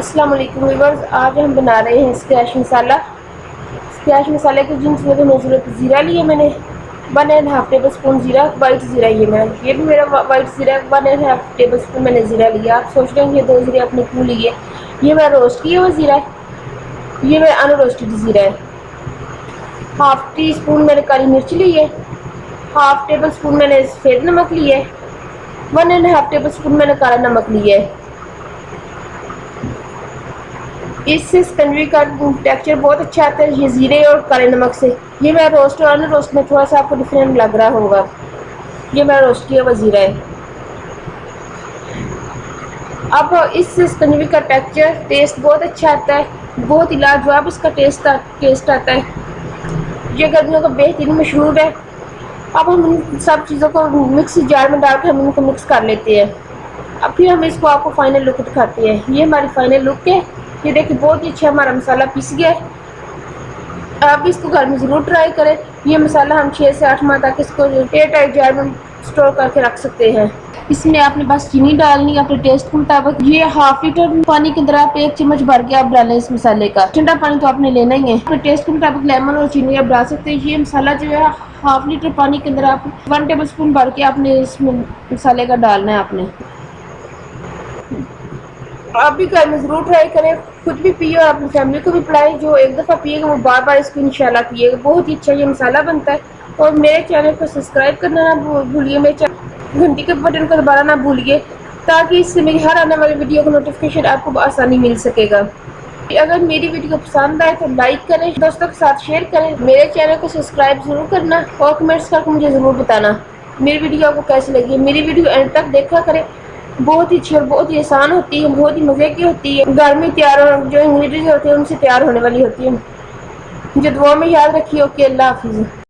अस्सलाम वालेकुम व्यूअर्स, आज हम बना रहे हैं स्क्वैश मसाला। स्क्वैश मसाले की जिन चीज़ों की ज़रूरत, ज़ीरा लिए मैंने 1.5 टेबल स्पून ज़ीरा, वाइट ज़ीरा ये भी मेरा वाइट ज़ीरा 1.5 टेबल स्पून मैंने ज़ीरा लिया। आप सोच रहे हैं ये 2 ज़ीरे अपने क्यों लिए। ये मैं रोस्ट किया हुआ ज़ीरा है, ये मेरा अनरोस्टेड ज़ीरा है। हाफ़ टी स्पून मैंने काली मिर्च ली है, हाफ़ टेबल स्पून मैंने सफ़ेद नमक लिया है, 1.5 टेबल स्पून मैंने काला नमक लिया है। इससे स्पंजी का टेक्सचर बहुत अच्छा आता है ये ज़ीरे और काले नमक से। ये मैं रोस्ट और अनरोस्ट में थोड़ा सा आपको डिफरेंट लग रहा होगा। ये मैं रोस्ट किया हुआ ज़ीरा है। अब इससे स्पंजी का टेक्सचर टेस्ट बहुत अच्छा आता है, बहुत ही लाजवाब इसका टेस्ट आता है। ये गर्मियों का बेहतरीन मशरूब है। अब हम इन सब चीज़ों को मिक्सी जार में डाल के हम इनको मिक्स कर लेते हैं। अब फिर हम इसको आपको फाइनल लुक दिखाते हैं। ये हमारी फाइनल लुक है। ये देखिए बहुत ही अच्छा हमारा मसाला पिस गया है। आप इसको घर में ज़रूर ट्राई करें। ये मसाला हम 6 से 8 माह तक इसको एयर टाइट जार में स्टोर करके रख सकते हैं। इसमें आपने बस चीनी डालनी है अपने टेस्ट के मुताबिक। ये हाफ लीटर पानी के अंदर आप 1 चम्मच भर के आप डालें इस मसाले का। ठंडा पानी तो आपने लेना ही है। अपने टेस्ट के मुताबिक लेमन और चीनी आप डाल सकते हैं। ये मसाला जो है हाफ लीटर पानी के अंदर आप 1 टेबल स्पून भर के आपने इस मसाले का डालना है आपने। आप भी घर में ज़रूर ट्राई करें, खुद भी पिए और अपनी फैमिली को भी पिलाएं। जो एक दफ़ा पिएगा वो बार बार इसको इंशाल्लाह पिएगा। बहुत ही अच्छा ये मसाला बनता है। और मेरे चैनल को सब्सक्राइब करना ना भूलिए, मेरे घंटी के बटन को दबाना ना भूलिए, ताकि इससे मेरी हर आने वाली वीडियो का नोटिफिकेशन आपको आसानी मिल सकेगा। अगर मेरी वीडियो पसंद आए तो लाइक करें, दोस्तों के साथ शेयर करें। मेरे चैनल को सब्सक्राइब ज़रूर करना और कमेंट्स करके मुझे ज़रूर बताना मेरी वीडियो आपको कैसी लगी। मेरी वीडियो एंड तक देखा करें, बहुत ही अच्छी और बहुत ही आसान होती है, बहुत ही मज़े की होती है। घर में तैयार जो इंग्रेडिएंट्स होते हैं उनसे तैयार होने वाली होती है। मुझे दुआ में याद रखिए। ओके, अल्लाह हाफिज़।